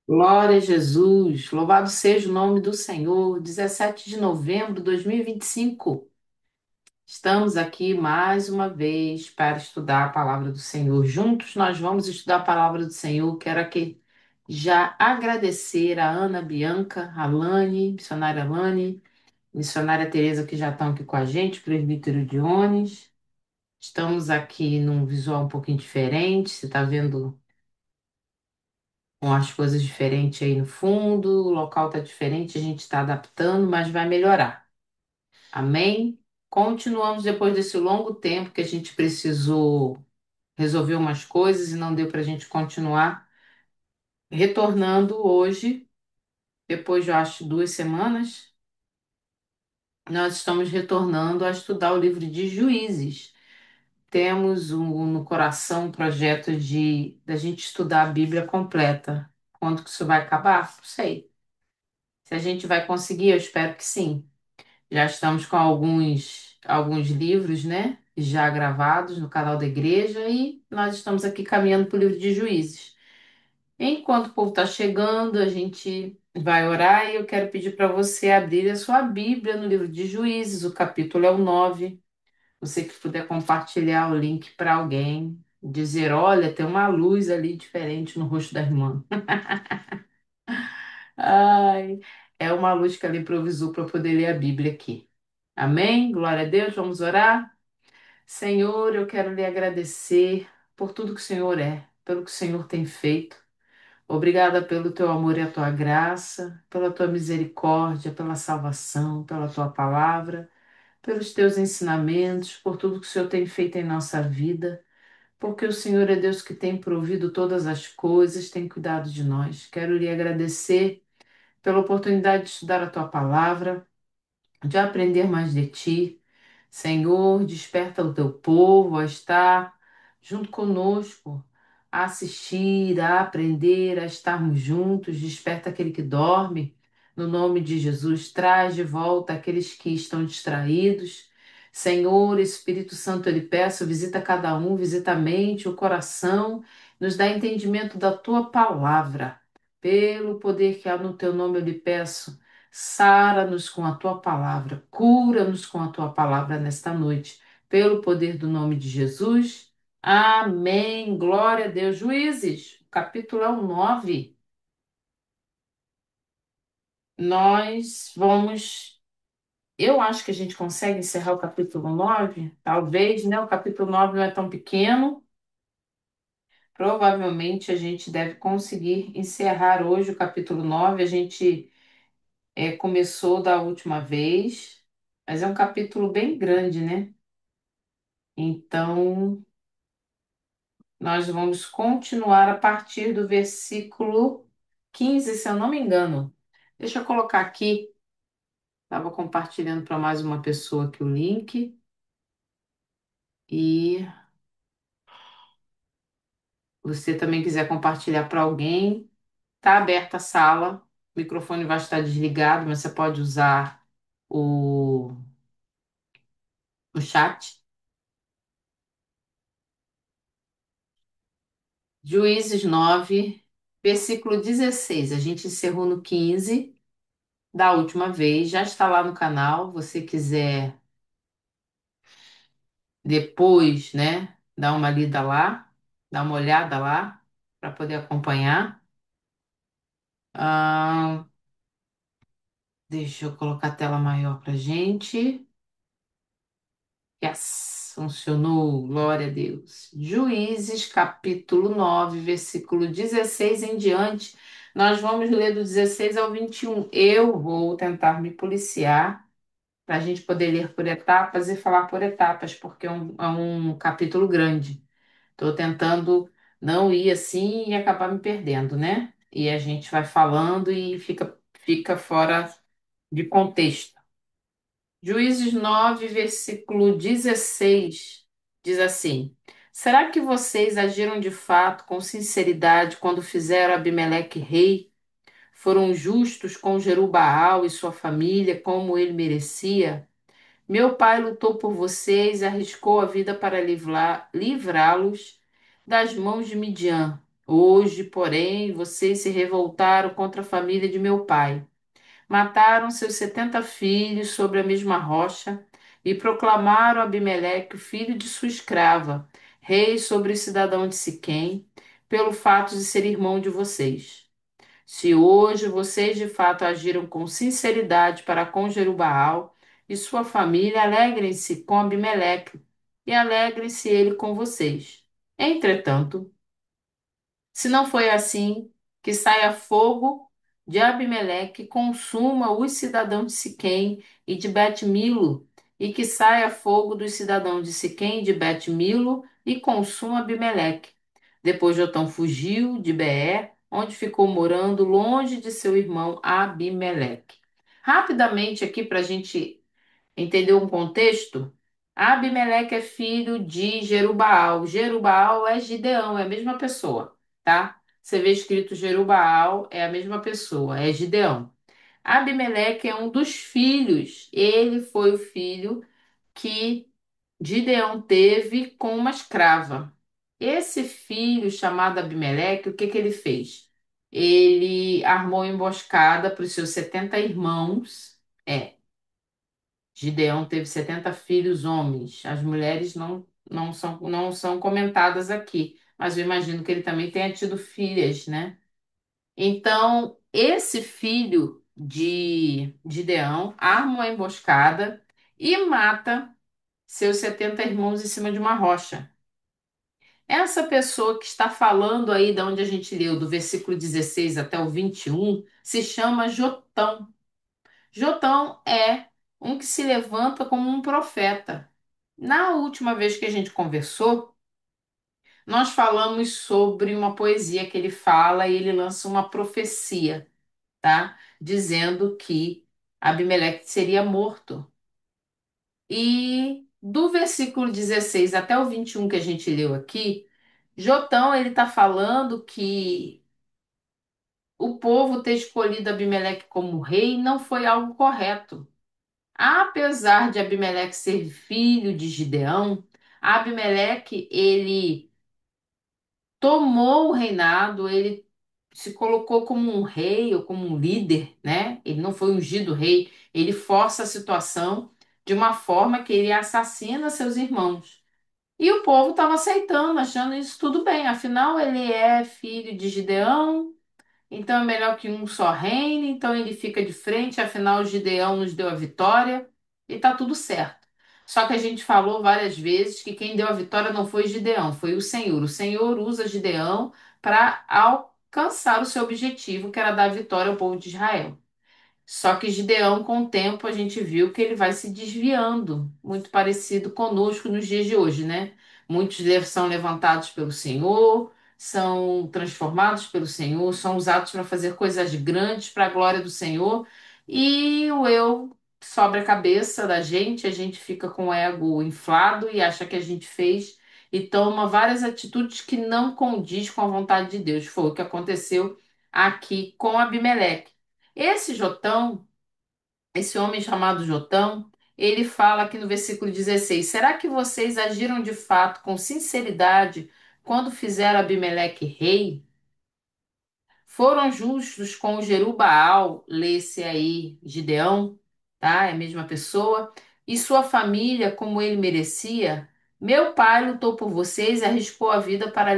Glória a Jesus, louvado seja o nome do Senhor. 17 de novembro de 2025. Estamos aqui mais uma vez para estudar a palavra do Senhor. Juntos nós vamos estudar a palavra do Senhor. Quero aqui já agradecer a Ana Bianca, a Lani, missionária Tereza que já estão aqui com a gente, presbítero Dionis. Estamos aqui num visual um pouquinho diferente. Você está vendo com as coisas diferentes aí no fundo, o local tá diferente, a gente está adaptando, mas vai melhorar. Amém? Continuamos depois desse longo tempo que a gente precisou resolver umas coisas e não deu para a gente continuar. Retornando hoje, depois de eu acho 2 semanas, nós estamos retornando a estudar o livro de Juízes. Temos no coração um projeto de da gente estudar a Bíblia completa. Quando que isso vai acabar? Não sei. Se a gente vai conseguir, eu espero que sim. Já estamos com alguns livros, né? Já gravados no canal da igreja e nós estamos aqui caminhando para o livro de Juízes. Enquanto o povo está chegando, a gente vai orar e eu quero pedir para você abrir a sua Bíblia no livro de Juízes, o capítulo é o 9. Você que puder compartilhar o link para alguém, dizer: olha, tem uma luz ali diferente no rosto da irmã. Ai, é uma luz que ela improvisou para poder ler a Bíblia aqui. Amém? Glória a Deus, vamos orar? Senhor, eu quero lhe agradecer por tudo que o Senhor é, pelo que o Senhor tem feito. Obrigada pelo teu amor e a tua graça, pela tua misericórdia, pela salvação, pela tua palavra, pelos teus ensinamentos, por tudo que o Senhor tem feito em nossa vida, porque o Senhor é Deus que tem provido todas as coisas, tem cuidado de nós. Quero lhe agradecer pela oportunidade de estudar a tua palavra, de aprender mais de ti. Senhor, desperta o teu povo a estar junto conosco, a assistir, a aprender, a estarmos juntos. Desperta aquele que dorme. No nome de Jesus, traz de volta aqueles que estão distraídos. Senhor, Espírito Santo, eu lhe peço, visita cada um, visita a mente, o coração, nos dá entendimento da tua palavra. Pelo poder que há no teu nome, eu lhe peço. Sara-nos com a tua palavra, cura-nos com a tua palavra nesta noite, pelo poder do nome de Jesus. Amém. Glória a Deus. Juízes, o capítulo é o 9. Nós vamos. Eu acho que a gente consegue encerrar o capítulo 9. Talvez, né? O capítulo 9 não é tão pequeno. Provavelmente a gente deve conseguir encerrar hoje o capítulo 9. A gente começou da última vez, mas é um capítulo bem grande, né? Então, nós vamos continuar a partir do versículo 15, se eu não me engano. Deixa eu colocar aqui, estava compartilhando para mais uma pessoa aqui o link. E você também quiser compartilhar para alguém, tá aberta a sala, o microfone vai estar desligado, mas você pode usar o chat. Juízes 9, versículo 16. A gente encerrou no 15 da última vez, já está lá no canal. Você quiser depois, né, dar uma lida lá, dar uma olhada lá, para poder acompanhar. Ah, deixa eu colocar a tela maior para gente. Yes, funcionou, glória a Deus. Juízes, capítulo 9, versículo 16 em diante. Nós vamos ler do 16 ao 21. Eu vou tentar me policiar para a gente poder ler por etapas e falar por etapas, porque é um capítulo grande. Estou tentando não ir assim e acabar me perdendo, né? E a gente vai falando e fica fora de contexto. Juízes 9, versículo 16, diz assim: Será que vocês agiram de fato com sinceridade quando fizeram Abimeleque rei? Foram justos com Jerubaal e sua família, como ele merecia? Meu pai lutou por vocês e arriscou a vida para livrá-los das mãos de Midian. Hoje, porém, vocês se revoltaram contra a família de meu pai. Mataram seus 70 filhos sobre a mesma rocha e proclamaram Abimeleque, o filho de sua escrava, rei sobre o cidadão de Siquém, pelo fato de ser irmão de vocês. Se hoje vocês de fato agiram com sinceridade para com Jerubaal e sua família, alegrem-se com Abimeleque e alegrem-se ele com vocês. Entretanto, se não foi assim, que saia fogo de Abimeleque, consuma os cidadãos de Siquém e de Bet-Milo, e que saia fogo dos cidadãos de Siquém e de Bet-Milo e consuma Abimeleque. Depois Jotão fugiu de Beer, onde ficou morando longe de seu irmão Abimeleque. Rapidamente aqui para a gente entendeu um contexto? Abimeleque é filho de Jerubaal. Jerubaal é Gideão, é a mesma pessoa, tá? Você vê escrito Jerubaal, é a mesma pessoa, é Gideão. Abimeleque é um dos filhos. Ele foi o filho que Gideão teve com uma escrava. Esse filho chamado Abimeleque, o que que ele fez? Ele armou emboscada para os seus 70 irmãos. Gideão teve 70 filhos homens. As mulheres não são comentadas aqui, mas eu imagino que ele também tenha tido filhas, né? Então, esse filho de Gideão arma uma emboscada e mata seus 70 irmãos em cima de uma rocha. Essa pessoa que está falando aí, da onde a gente leu, do versículo 16 até o 21, se chama Jotão. Jotão é um que se levanta como um profeta. Na última vez que a gente conversou, nós falamos sobre uma poesia que ele fala e ele lança uma profecia, tá? Dizendo que Abimeleque seria morto. E do versículo 16 até o 21 que a gente leu aqui, Jotão ele está falando que o povo ter escolhido Abimeleque como rei não foi algo correto. Apesar de Abimeleque ser filho de Gideão, Abimeleque ele tomou o reinado, ele se colocou como um rei ou como um líder, né? Ele não foi ungido rei, ele força a situação de uma forma que ele assassina seus irmãos. E o povo estava aceitando, achando isso tudo bem. Afinal, ele é filho de Gideão, então é melhor que um só reine, então ele fica de frente, afinal Gideão nos deu a vitória e tá tudo certo. Só que a gente falou várias vezes que quem deu a vitória não foi Gideão, foi o Senhor. O Senhor usa Gideão para alcançar o seu objetivo, que era dar vitória ao povo de Israel. Só que Gideão, com o tempo, a gente viu que ele vai se desviando, muito parecido conosco nos dias de hoje, né? Muitos são levantados pelo Senhor, são transformados pelo Senhor, são usados para fazer coisas grandes para a glória do Senhor, e o eu sobe a cabeça da gente, a gente fica com o ego inflado e acha que a gente fez e toma várias atitudes que não condiz com a vontade de Deus. Foi o que aconteceu aqui com Abimeleque. Esse Jotão, esse homem chamado Jotão, ele fala aqui no versículo 16: Será que vocês agiram de fato com sinceridade quando fizeram Abimeleque rei? Foram justos com Jerubaal, lê-se aí Gideão, tá? É a mesma pessoa, e sua família, como ele merecia. Meu pai lutou por vocês e arriscou a vida para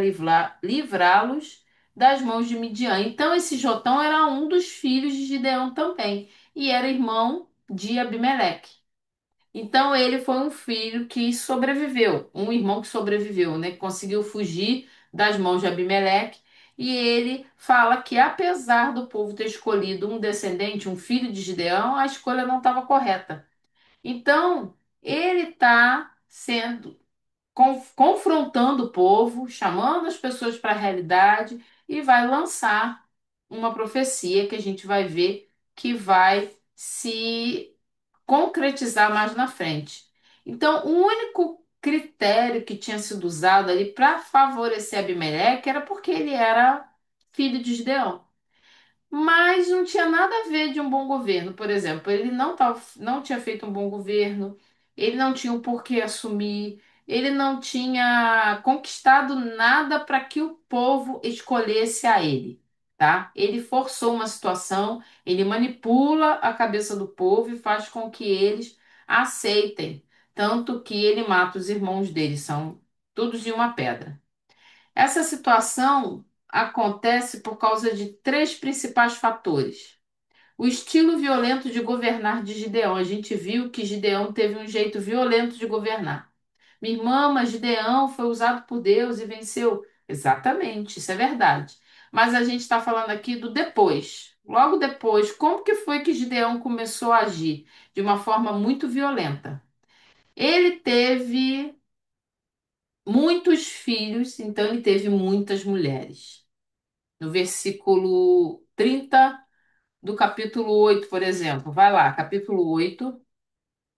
livrá-los das mãos de Midian. Então, esse Jotão era um dos filhos de Gideão também, e era irmão de Abimeleque. Então ele foi um filho que sobreviveu, um irmão que sobreviveu, né? Que conseguiu fugir das mãos de Abimeleque. E ele fala que apesar do povo ter escolhido um descendente, um filho de Gideão, a escolha não estava correta. Então ele está sendo confrontando o povo, chamando as pessoas para a realidade e vai lançar uma profecia que a gente vai ver que vai se concretizar mais na frente. Então, o único critério que tinha sido usado ali para favorecer Abimeleque era porque ele era filho de Gideão. Mas não tinha nada a ver de um bom governo. Por exemplo, ele não tinha feito um bom governo, ele não tinha o porquê assumir, ele não tinha conquistado nada para que o povo escolhesse a ele, tá? Ele forçou uma situação, ele manipula a cabeça do povo e faz com que eles aceitem, tanto que ele mata os irmãos dele, são todos de uma pedra. Essa situação acontece por causa de três principais fatores. O estilo violento de governar de Gideão. A gente viu que Gideão teve um jeito violento de governar. Minha irmã, mas Gideão foi usado por Deus e venceu. Exatamente, isso é verdade. Mas a gente está falando aqui do depois. Logo depois, como que foi que Gideão começou a agir? De uma forma muito violenta. Ele teve muitos filhos, então ele teve muitas mulheres. No versículo 30 do capítulo 8, por exemplo. Vai lá, capítulo 8,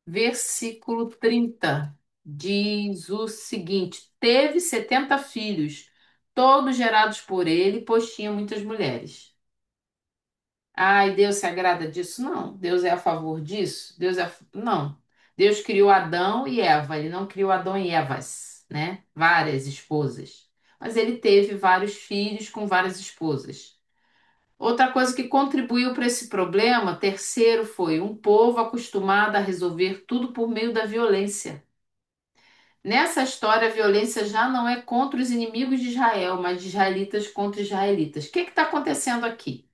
versículo 30. Diz o seguinte: Teve 70 filhos, todos gerados por ele, pois tinha muitas mulheres. Ai, Deus se agrada disso? Não. Deus é a favor disso? Não. Deus criou Adão e Eva, ele não criou Adão e Evas, né? Várias esposas. Mas ele teve vários filhos com várias esposas. Outra coisa que contribuiu para esse problema, terceiro, foi um povo acostumado a resolver tudo por meio da violência. Nessa história, a violência já não é contra os inimigos de Israel, mas de israelitas contra israelitas. O que está acontecendo aqui?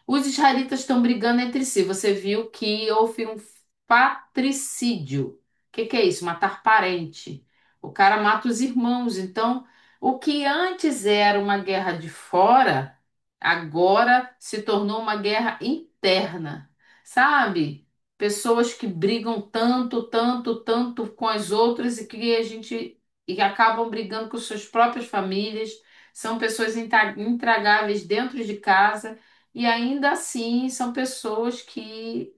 Os israelitas estão brigando entre si. Você viu que houve um patricídio. O que é isso? Matar parente. O cara mata os irmãos. Então, o que antes era uma guerra de fora, agora se tornou uma guerra interna. Sabe? Pessoas que brigam tanto, tanto, tanto com as outras e acabam brigando com suas próprias famílias. São pessoas intragáveis dentro de casa. E ainda assim são pessoas que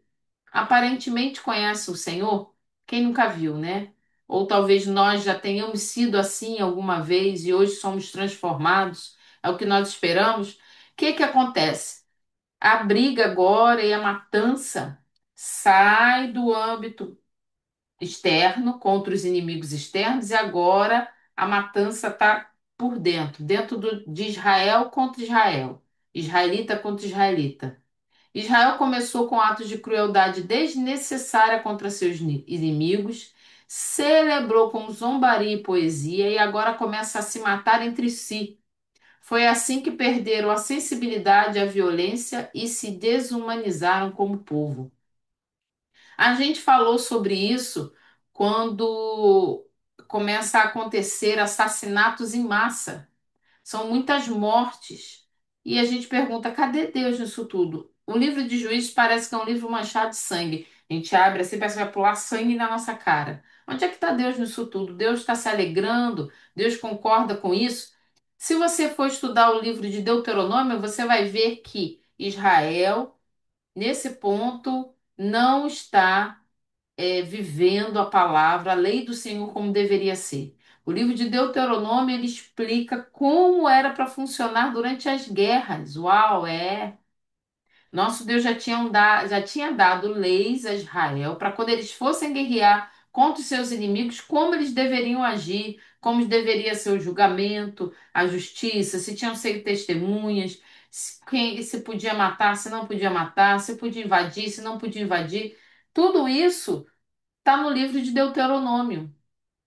aparentemente conhecem o Senhor. Quem nunca viu, né? Ou talvez nós já tenhamos sido assim alguma vez e hoje somos transformados. É o que nós esperamos. O que que acontece? A briga agora e a matança sai do âmbito externo contra os inimigos externos e agora a matança está por dentro, de Israel contra Israel, israelita contra israelita. Israel começou com atos de crueldade desnecessária contra seus inimigos, celebrou com zombaria e poesia e agora começa a se matar entre si. Foi assim que perderam a sensibilidade à violência e se desumanizaram como povo. A gente falou sobre isso quando começa a acontecer assassinatos em massa. São muitas mortes. E a gente pergunta, cadê Deus nisso tudo? O livro de Juízes parece que é um livro manchado de sangue. A gente abre assim, parece que vai pular sangue na nossa cara. Onde é que está Deus nisso tudo? Deus está se alegrando? Deus concorda com isso? Se você for estudar o livro de Deuteronômio, você vai ver que Israel, nesse ponto, não está vivendo a palavra, a lei do Senhor como deveria ser. O livro de Deuteronômio ele explica como era para funcionar durante as guerras. Uau, é. Nosso Deus já tinha dado leis a Israel para quando eles fossem guerrear contra os seus inimigos, como eles deveriam agir, como deveria ser o julgamento, a justiça, se tinham sido testemunhas, se podia matar, se não podia matar, se podia invadir, se não podia invadir. Tudo isso está no livro de Deuteronômio.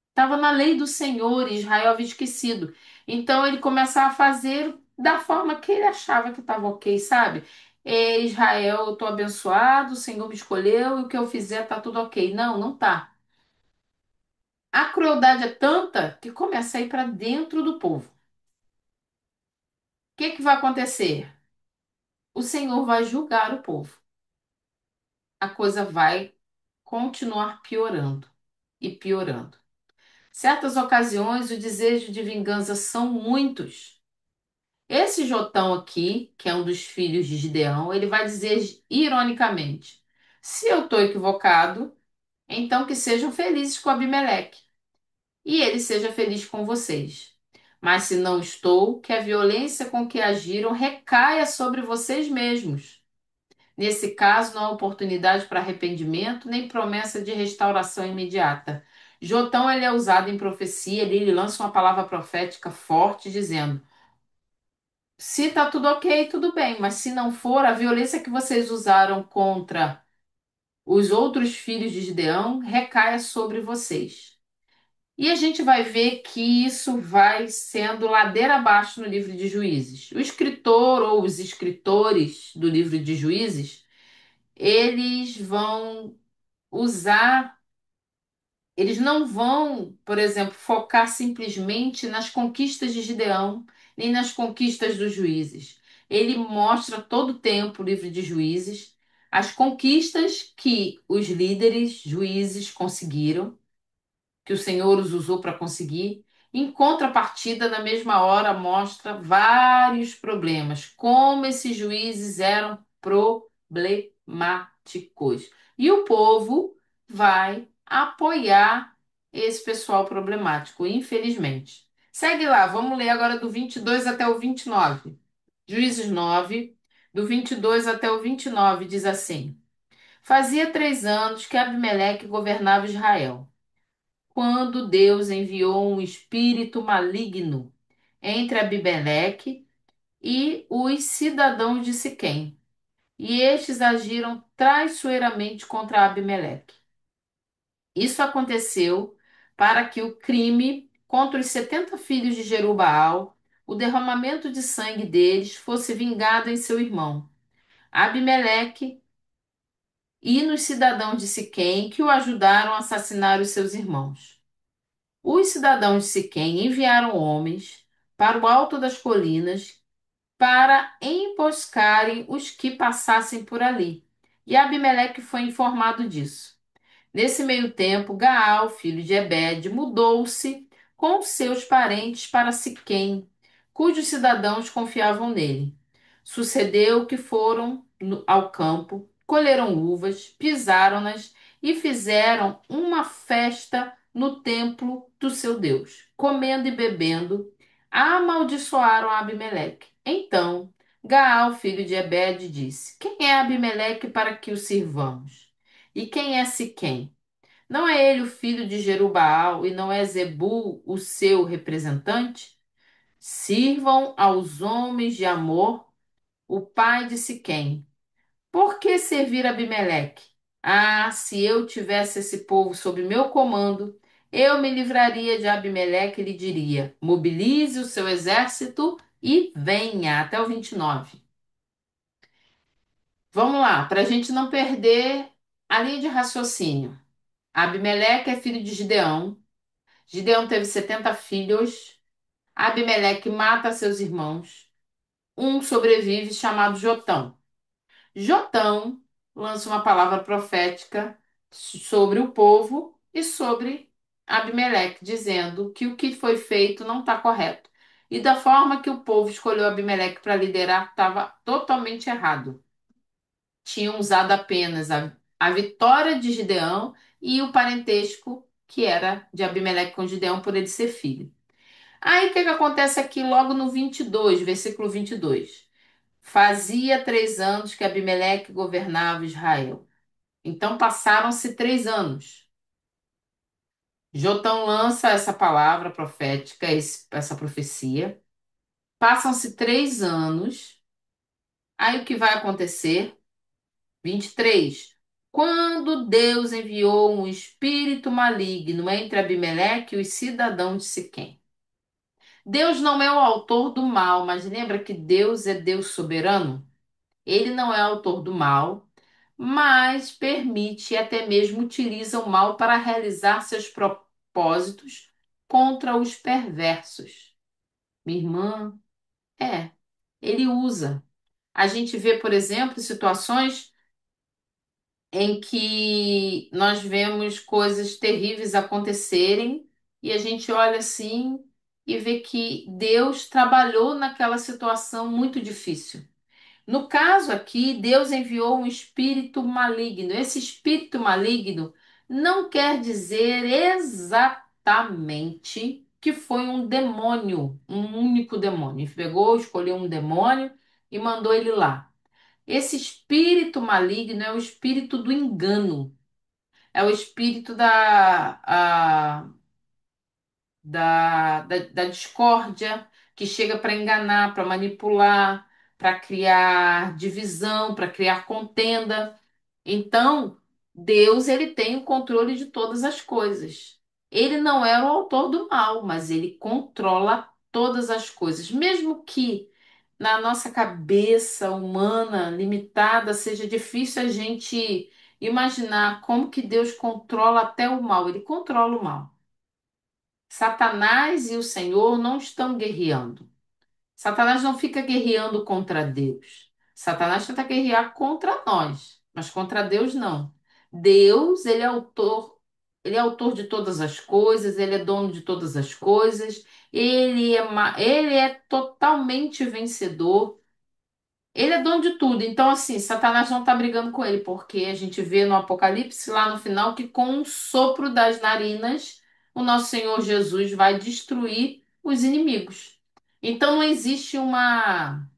Estava na lei do Senhor, e Israel havia esquecido. Então ele começa a fazer da forma que ele achava que estava ok, sabe? Israel, eu estou abençoado, o Senhor me escolheu e o que eu fizer está tudo ok. Não, não tá. A crueldade é tanta que começa a ir para dentro do povo. O que que vai acontecer? O Senhor vai julgar o povo. A coisa vai continuar piorando e piorando. Certas ocasiões, o desejo de vingança são muitos. Esse Jotão aqui, que é um dos filhos de Gideão, ele vai dizer ironicamente: se eu estou equivocado, então que sejam felizes com Abimeleque e ele seja feliz com vocês. Mas se não estou, que a violência com que agiram recaia sobre vocês mesmos. Nesse caso, não há oportunidade para arrependimento nem promessa de restauração imediata. Jotão ele é usado em profecia, ele lança uma palavra profética forte dizendo: se tá tudo ok, tudo bem, mas se não for, a violência que vocês usaram contra os outros filhos de Gideão recaia sobre vocês. E a gente vai ver que isso vai sendo ladeira abaixo no livro de Juízes. O escritor ou os escritores do livro de Juízes, eles vão usar, eles não vão, por exemplo, focar simplesmente nas conquistas de Gideão, nem nas conquistas dos juízes. Ele mostra todo o tempo, o livro de Juízes, as conquistas que os líderes juízes conseguiram que o Senhor os usou para conseguir. Em contrapartida, na mesma hora, mostra vários problemas, como esses juízes eram problemáticos. E o povo vai apoiar esse pessoal problemático, infelizmente. Segue lá, vamos ler agora do 22 até o 29. Juízes 9, do 22 até o 29, diz assim: Fazia 3 anos que Abimeleque governava Israel quando Deus enviou um espírito maligno entre Abimeleque e os cidadãos de Siquém, e estes agiram traiçoeiramente contra Abimeleque. Isso aconteceu para que o crime contra os 70 filhos de Jerubbaal, o derramamento de sangue deles, fosse vingado em seu irmão, Abimeleque, e nos cidadãos de Siquém que o ajudaram a assassinar os seus irmãos. Os cidadãos de Siquém enviaram homens para o alto das colinas para emboscarem os que passassem por ali. E Abimeleque foi informado disso. Nesse meio tempo, Gaal, filho de Ebed, mudou-se com seus parentes para Siquém, cujos cidadãos confiavam nele. Sucedeu que foram ao campo, colheram uvas, pisaram-nas e fizeram uma festa no templo do seu Deus. Comendo e bebendo, amaldiçoaram Abimeleque. Então, Gaal, filho de Ebed, disse: Quem é Abimeleque para que o sirvamos? E quem é Siquém? Não é ele o filho de Jerubbaal e não é Zebul o seu representante? Sirvam aos homens de Amor, o pai de Siquém. Por que servir Abimeleque? Ah, se eu tivesse esse povo sob meu comando, eu me livraria de Abimeleque e lhe diria: mobilize o seu exército e venha até o 29. Vamos lá, para a gente não perder a linha de raciocínio. Abimeleque é filho de Gideão. Gideão teve 70 filhos. Abimeleque mata seus irmãos. Um sobrevive chamado Jotão. Jotão lança uma palavra profética sobre o povo e sobre Abimeleque, dizendo que o que foi feito não está correto. E da forma que o povo escolheu Abimeleque para liderar estava totalmente errado. Tinham usado apenas a vitória de Gideão e o parentesco que era de Abimeleque com Gideão por ele ser filho. Aí o que que acontece aqui logo no 22, versículo 22? Fazia 3 anos que Abimeleque governava Israel. Então passaram-se 3 anos. Jotão lança essa palavra profética, essa profecia. Passam-se 3 anos. Aí o que vai acontecer? 23. Quando Deus enviou um espírito maligno entre Abimeleque e os cidadãos de Siquém. Deus não é o autor do mal, mas lembra que Deus é Deus soberano? Ele não é autor do mal, mas permite e até mesmo utiliza o mal para realizar seus propósitos contra os perversos. Minha irmã, ele usa. A gente vê, por exemplo, situações em que nós vemos coisas terríveis acontecerem e a gente olha assim e vê que Deus trabalhou naquela situação muito difícil. No caso aqui, Deus enviou um espírito maligno. Esse espírito maligno não quer dizer exatamente que foi um demônio, um único demônio. Ele pegou, escolheu um demônio e mandou ele lá. Esse espírito maligno é o espírito do engano. É o espírito da discórdia que chega para enganar, para manipular, para criar divisão, para criar contenda. Então, Deus, ele tem o controle de todas as coisas. Ele não é o autor do mal, mas ele controla todas as coisas, mesmo que na nossa cabeça humana limitada seja difícil a gente imaginar como que Deus controla até o mal. Ele controla o mal. Satanás e o Senhor não estão guerreando. Satanás não fica guerreando contra Deus. Satanás tenta guerrear contra nós, mas contra Deus não. Deus, ele é autor de todas as coisas, ele é dono de todas as coisas, ele é totalmente vencedor. Ele é dono de tudo. Então, assim, Satanás não está brigando com ele, porque a gente vê no Apocalipse, lá no final, que com um sopro das narinas, o nosso Senhor Jesus vai destruir os inimigos. Então, não existe uma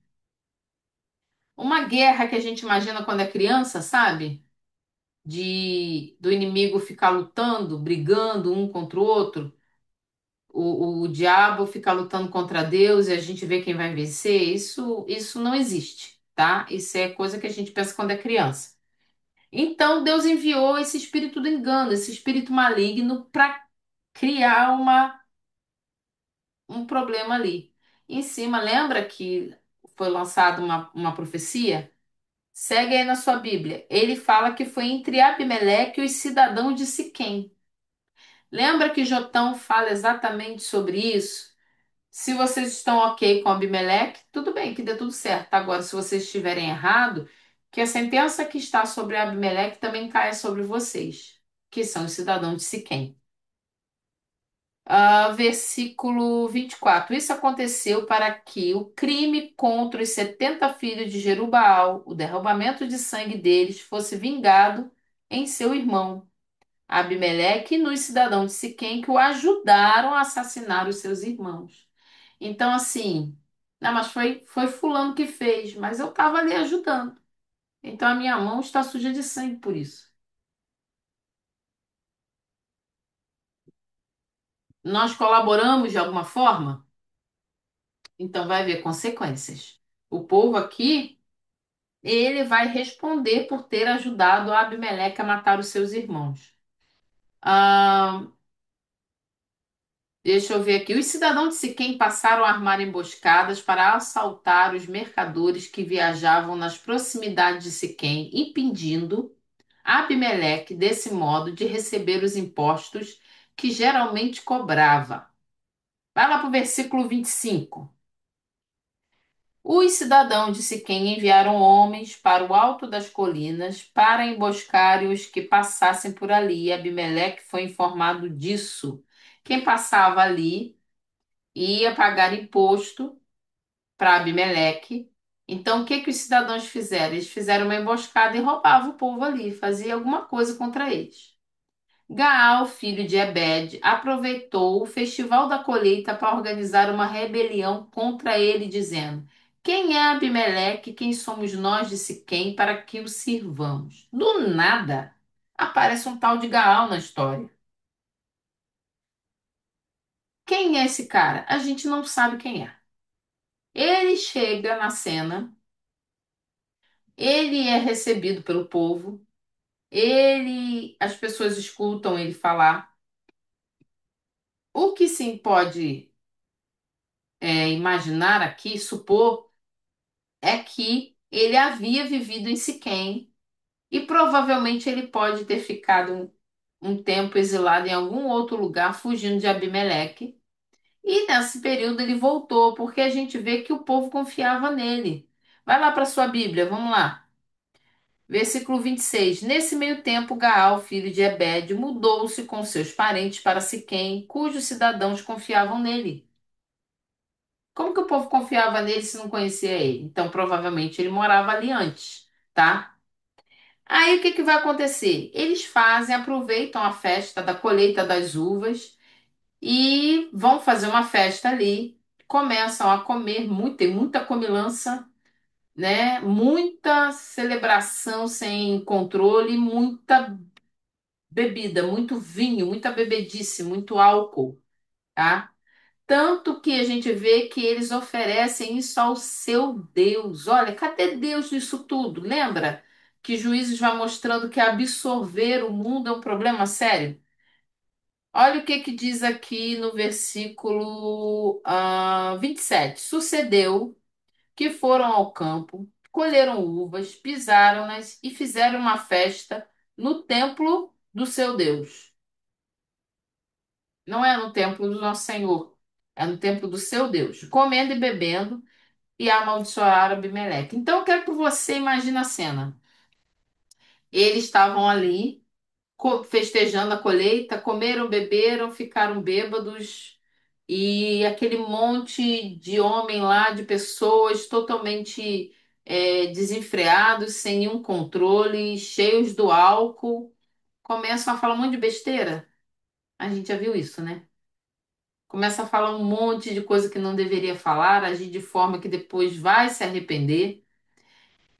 guerra que a gente imagina quando é criança, sabe? Do inimigo ficar lutando, brigando um contra o outro. O diabo ficar lutando contra Deus e a gente vê quem vai vencer. Isso não existe, tá? Isso é coisa que a gente pensa quando é criança. Então Deus enviou esse espírito do engano, esse espírito maligno, para criar um problema ali. Em cima, lembra que foi lançada uma profecia? Segue aí na sua Bíblia. Ele fala que foi entre Abimeleque e os cidadãos de Siquém. Lembra que Jotão fala exatamente sobre isso? Se vocês estão ok com Abimeleque, tudo bem, que dê tudo certo. Agora, se vocês estiverem errado, que a sentença que está sobre Abimeleque também caia sobre vocês, que são os cidadãos de Siquém. Versículo 24. Isso aconteceu para que o crime contra os 70 filhos de Jerubaal, o derramamento de sangue deles, fosse vingado em seu irmão Abimeleque e nos cidadãos de Siquém que o ajudaram a assassinar os seus irmãos. Então, assim, não, mas foi fulano que fez, mas eu estava ali ajudando. Então a minha mão está suja de sangue por isso. Nós colaboramos de alguma forma? Então vai haver consequências. O povo aqui, ele vai responder por ter ajudado Abimeleque a matar os seus irmãos. Ah, deixa eu ver aqui. Os cidadãos de Siquém passaram a armar emboscadas para assaltar os mercadores que viajavam nas proximidades de Siquém, impedindo Abimeleque, desse modo, de receber os impostos que geralmente cobrava. Vai lá para o versículo 25. Os cidadãos de Siquém enviaram homens para o alto das colinas para emboscarem os que passassem por ali. E Abimeleque foi informado disso. Quem passava ali ia pagar imposto para Abimeleque. Então, o que que os cidadãos fizeram? Eles fizeram uma emboscada e roubavam o povo ali, fazia alguma coisa contra eles. Gaal, filho de Ebed, aproveitou o festival da colheita para organizar uma rebelião contra ele, dizendo: Quem é Abimeleque? Quem somos nós de Siquém para que o sirvamos? Do nada, aparece um tal de Gaal na história. Quem é esse cara? A gente não sabe quem é. Ele chega na cena, ele é recebido pelo povo, as pessoas escutam ele falar. O que se pode imaginar aqui, supor, é que ele havia vivido em Siquém e provavelmente ele pode ter ficado um tempo exilado em algum outro lugar, fugindo de Abimeleque. E nesse período ele voltou, porque a gente vê que o povo confiava nele. Vai lá para sua Bíblia, vamos lá. Versículo 26. Nesse meio tempo, Gaal, filho de Ebed, mudou-se com seus parentes para Siquém, cujos cidadãos confiavam nele. Como que o povo confiava nele se não conhecia ele? Então, provavelmente ele morava ali antes, tá? Aí o que que vai acontecer? Eles aproveitam a festa da colheita das uvas e vão fazer uma festa ali. Começam a comer muito, tem muita comilança, né? Muita celebração sem controle, muita bebida, muito vinho, muita bebedice, muito álcool, tá? Tanto que a gente vê que eles oferecem isso ao seu Deus. Olha, cadê Deus nisso tudo? Lembra que Juízes vai mostrando que absorver o mundo é um problema sério? Olha o que que diz aqui no versículo 27. Sucedeu que foram ao campo, colheram uvas, pisaram-nas e fizeram uma festa no templo do seu Deus. Não é no templo do nosso Senhor, é no templo do seu Deus, comendo e bebendo e amaldiçoaram Abimeleque. Então eu quero que você imagine a cena. Eles estavam ali festejando a colheita, comeram, beberam, ficaram bêbados e aquele monte de homem lá, de pessoas totalmente desenfreados, sem nenhum controle, cheios do álcool, começam a falar um monte de besteira. A gente já viu isso, né? Começa a falar um monte de coisa que não deveria falar, agir de forma que depois vai se arrepender.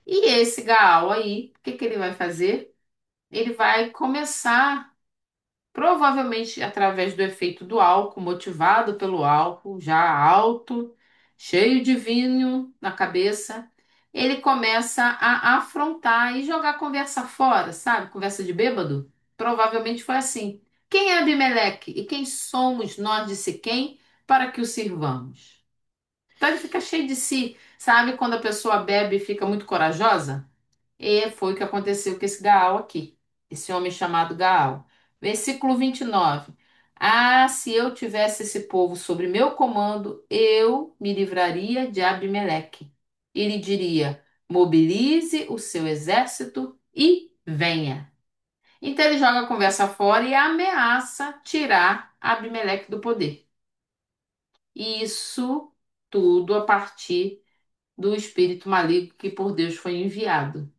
E esse Gaal aí, o que que ele vai fazer? Ele vai começar, provavelmente através do efeito do álcool, motivado pelo álcool, já alto, cheio de vinho na cabeça, ele começa a afrontar e jogar a conversa fora, sabe? Conversa de bêbado. Provavelmente foi assim. Quem é Abimeleque e quem somos nós de Siquém para que o sirvamos? Então ele fica cheio de si, sabe? Quando a pessoa bebe e fica muito corajosa? E foi o que aconteceu com esse Gaal aqui, esse homem chamado Gaal. Versículo 29. Ah, se eu tivesse esse povo sob meu comando, eu me livraria de Abimeleque. E lhe diria: mobilize o seu exército e venha. Então ele joga a conversa fora e ameaça tirar Abimeleque do poder. Isso tudo a partir do espírito maligno que por Deus foi enviado.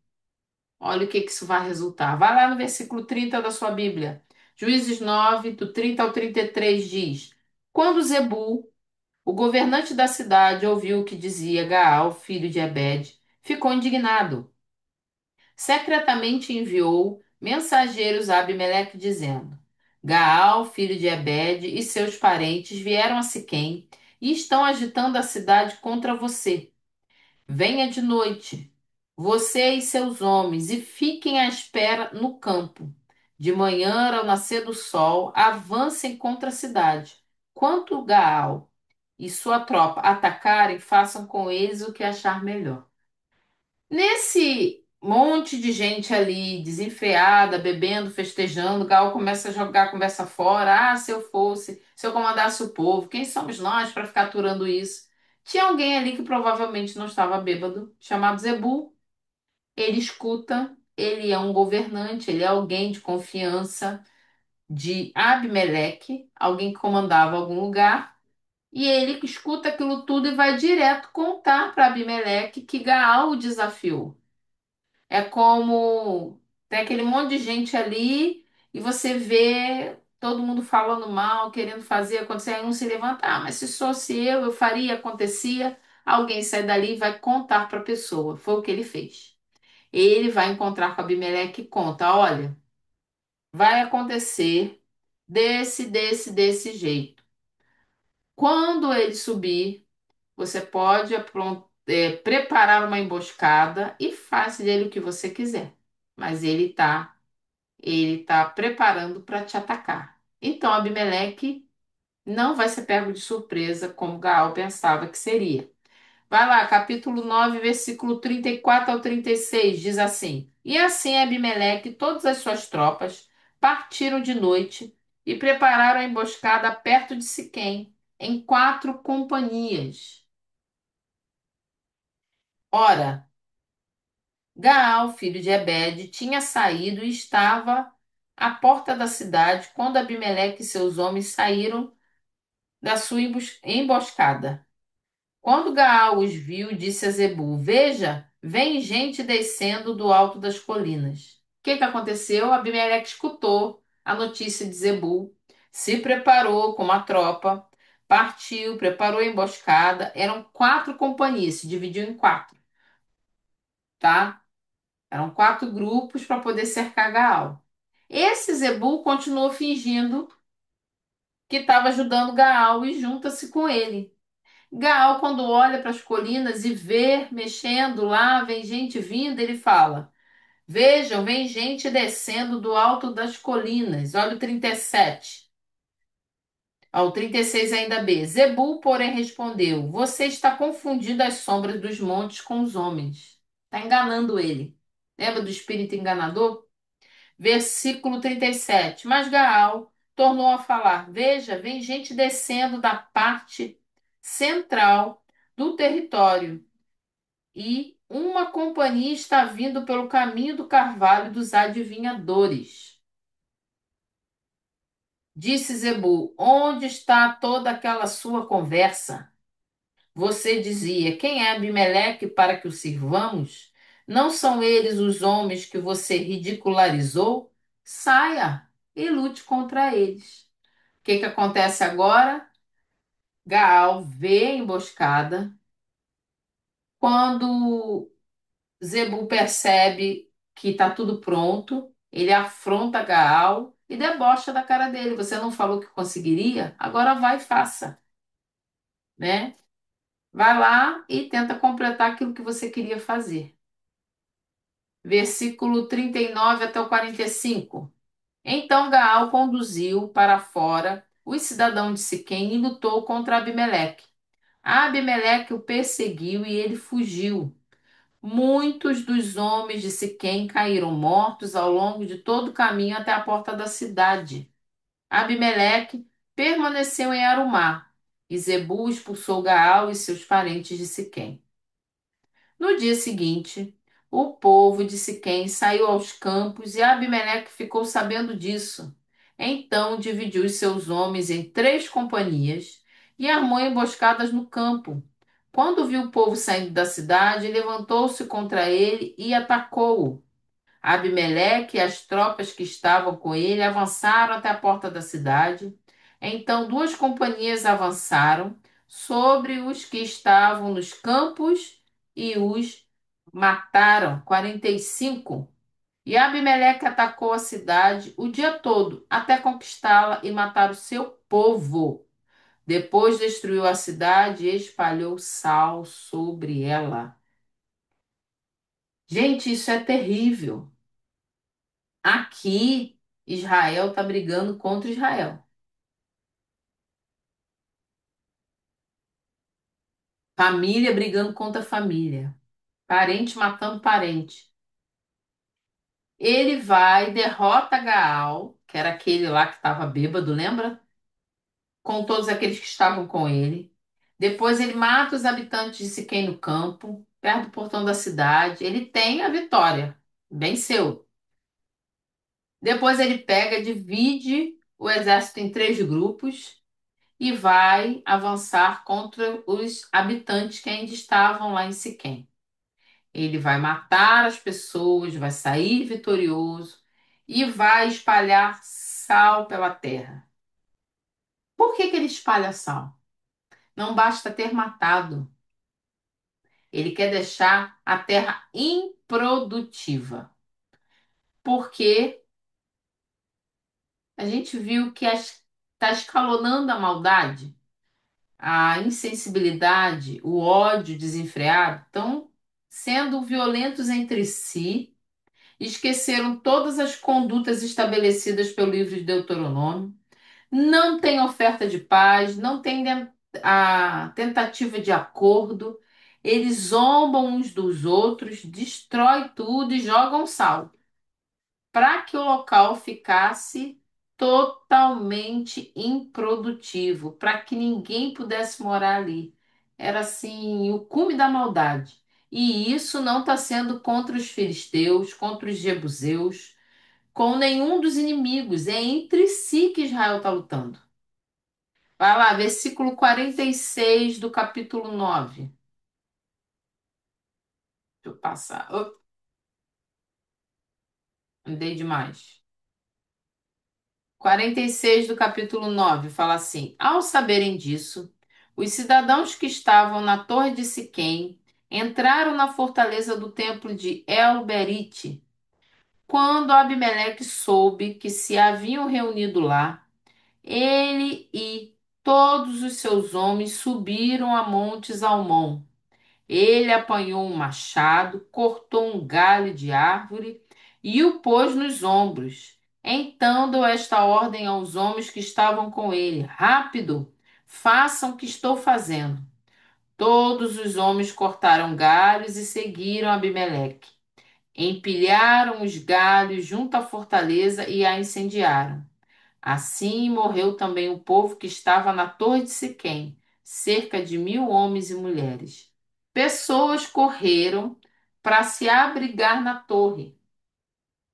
Olha o que que isso vai resultar. Vai lá no versículo 30 da sua Bíblia. Juízes 9 do 30 ao 33 diz: Quando Zebul, o governante da cidade, ouviu o que dizia Gaal, filho de Ebed, ficou indignado. Secretamente enviou mensageiros a Abimeleque, dizendo: Gaal, filho de Ebed, e seus parentes vieram a Siquém e estão agitando a cidade contra você. Venha de noite, você e seus homens, e fiquem à espera no campo. De manhã, ao nascer do sol, avancem contra a cidade. Quanto Gaal e sua tropa atacarem, façam com eles o que achar melhor. Nesse monte de gente ali, desenfreada, bebendo, festejando, Gaal começa a jogar a conversa fora. Ah, se eu fosse, se eu comandasse o povo, quem somos nós para ficar aturando isso? Tinha alguém ali que provavelmente não estava bêbado, chamado Zebul. Ele escuta, ele é um governante, ele é alguém de confiança de Abimeleque, alguém que comandava algum lugar. E ele escuta aquilo tudo e vai direto contar para Abimeleque que Gaal o desafiou. É como tem aquele monte de gente ali e você vê todo mundo falando mal, querendo fazer acontecer, aí um se levanta, ah, mas se fosse eu faria, acontecia. Alguém sai dali e vai contar para a pessoa. Foi o que ele fez. Ele vai encontrar com Abimeleque e conta, olha, vai acontecer desse jeito. Quando ele subir, você pode preparar uma emboscada e faça dele o que você quiser. Mas ele tá preparando para te atacar. Então Abimeleque não vai ser pego de surpresa como Gaal pensava que seria. Vai lá, capítulo 9, versículo 34 ao 36 diz assim: E assim Abimeleque e todas as suas tropas partiram de noite e prepararam a emboscada perto de Siquém, em 4 companhias. Ora, Gaal, filho de Ebed, tinha saído e estava à porta da cidade quando Abimeleque e seus homens saíram da sua emboscada. Quando Gaal os viu, disse a Zebul: Veja, vem gente descendo do alto das colinas. O que que aconteceu? Abimeleque escutou a notícia de Zebul, se preparou com uma tropa, partiu, preparou a emboscada. Eram 4 companhias, se dividiu em quatro, tá? Eram 4 grupos para poder cercar Gaal. Esse Zebul continuou fingindo que estava ajudando Gaal e junta-se com ele. Gaal, quando olha para as colinas e vê mexendo lá, vem gente vindo, ele fala: Vejam, vem gente descendo do alto das colinas. Olha o 37. Ao 36 ainda B. Zebul, porém, respondeu: Você está confundindo as sombras dos montes com os homens. Está enganando ele. Lembra do espírito enganador? Versículo 37. Mas Gaal tornou a falar: Veja, vem gente descendo da parte central do território, e uma companhia está vindo pelo caminho do carvalho dos adivinhadores. Disse Zebul: Onde está toda aquela sua conversa? Você dizia: Quem é Abimeleque para que o sirvamos? Não são eles os homens que você ridicularizou? Saia e lute contra eles. O que que acontece agora? Gaal vê a emboscada. Quando Zebul percebe que está tudo pronto, ele afronta Gaal e debocha da cara dele. Você não falou que conseguiria? Agora vai e faça, né? Vai lá e tenta completar aquilo que você queria fazer. Versículo 39 até o 45. Então Gaal conduziu para fora os cidadãos de Siquém e lutou contra Abimeleque. Abimeleque o perseguiu e ele fugiu. Muitos dos homens de Siquém caíram mortos ao longo de todo o caminho até a porta da cidade. Abimeleque permaneceu em Arumá, e Zebul expulsou Gaal e seus parentes de Siquém. No dia seguinte, o povo de Siquém saiu aos campos e Abimeleque ficou sabendo disso. Então dividiu os seus homens em 3 companhias e armou emboscadas no campo. Quando viu o povo saindo da cidade, levantou-se contra ele e atacou-o. Abimeleque e as tropas que estavam com ele avançaram até a porta da cidade. Então 2 companhias avançaram sobre os que estavam nos campos e os mataram, 45. E Abimeleque atacou a cidade o dia todo, até conquistá-la e matar o seu povo. Depois destruiu a cidade e espalhou sal sobre ela. Gente, isso é terrível. Aqui, Israel está brigando contra Israel. Família brigando contra família. Parente matando parente. Ele vai, derrota Gaal, que era aquele lá que estava bêbado, lembra? Com todos aqueles que estavam com ele. Depois ele mata os habitantes de Siquém no campo, perto do portão da cidade. Ele tem a vitória. Venceu. Depois ele pega, divide o exército em 3 grupos e vai avançar contra os habitantes que ainda estavam lá em Siquém. Ele vai matar as pessoas, vai sair vitorioso e vai espalhar sal pela terra. Por que que ele espalha sal? Não basta ter matado. Ele quer deixar a terra improdutiva. Porque a gente viu que está escalonando a maldade, a insensibilidade, o ódio desenfreado, estão sendo violentos entre si, esqueceram todas as condutas estabelecidas pelo livro de Deuteronômio, não tem oferta de paz, não tem a tentativa de acordo, eles zombam uns dos outros, destrói tudo e jogam sal para que o local ficasse totalmente improdutivo, para que ninguém pudesse morar ali. Era assim, o cume da maldade. E isso não está sendo contra os filisteus, contra os jebuseus, com nenhum dos inimigos. É entre si que Israel está lutando. Vai lá, versículo 46 do capítulo 9. Deixa eu passar. Andei demais. 46 do capítulo 9 fala assim: Ao saberem disso, os cidadãos que estavam na torre de Siquém entraram na fortaleza do templo de El-Berite Quando Abimeleque soube que se haviam reunido lá, ele e todos os seus homens subiram a Monte Zalmon. Ele apanhou um machado, cortou um galho de árvore e o pôs nos ombros. Então deu esta ordem aos homens que estavam com ele: Rápido, façam o que estou fazendo. Todos os homens cortaram galhos e seguiram Abimeleque. Empilharam os galhos junto à fortaleza e a incendiaram. Assim morreu também o povo que estava na torre de Siquém, cerca de 1.000 homens e mulheres. Pessoas correram para se abrigar na torre,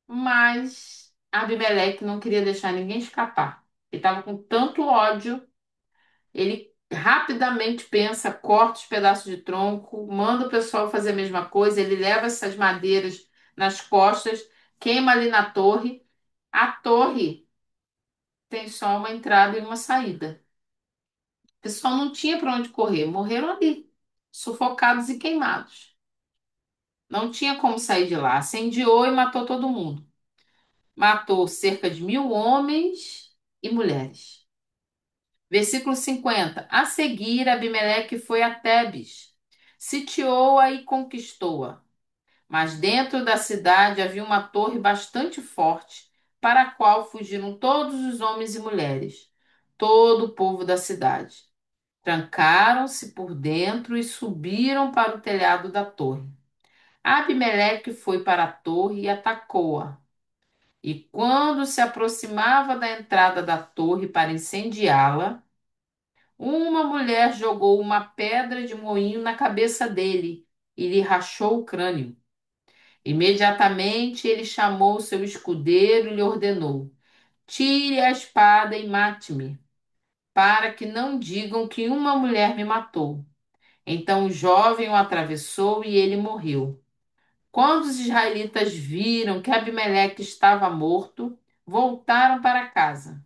mas Abimeleque não queria deixar ninguém escapar. Ele estava com tanto ódio, ele rapidamente pensa, corta os pedaços de tronco, manda o pessoal fazer a mesma coisa, ele leva essas madeiras nas costas, queima ali na torre. A torre tem só uma entrada e uma saída. O pessoal não tinha para onde correr, morreram ali, sufocados e queimados. Não tinha como sair de lá. Incendiou e matou todo mundo. Matou cerca de 1.000 homens e mulheres. Versículo 50. A seguir, Abimeleque foi a Tebes, sitiou-a e conquistou-a. Mas dentro da cidade havia uma torre bastante forte, para a qual fugiram todos os homens e mulheres, todo o povo da cidade. Trancaram-se por dentro e subiram para o telhado da torre. Abimeleque foi para a torre e atacou-a. E quando se aproximava da entrada da torre para incendiá-la, uma mulher jogou uma pedra de moinho na cabeça dele e lhe rachou o crânio. Imediatamente ele chamou seu escudeiro e lhe ordenou: Tire a espada e mate-me, para que não digam que uma mulher me matou. Então o jovem o atravessou e ele morreu. Quando os israelitas viram que Abimeleque estava morto, voltaram para casa.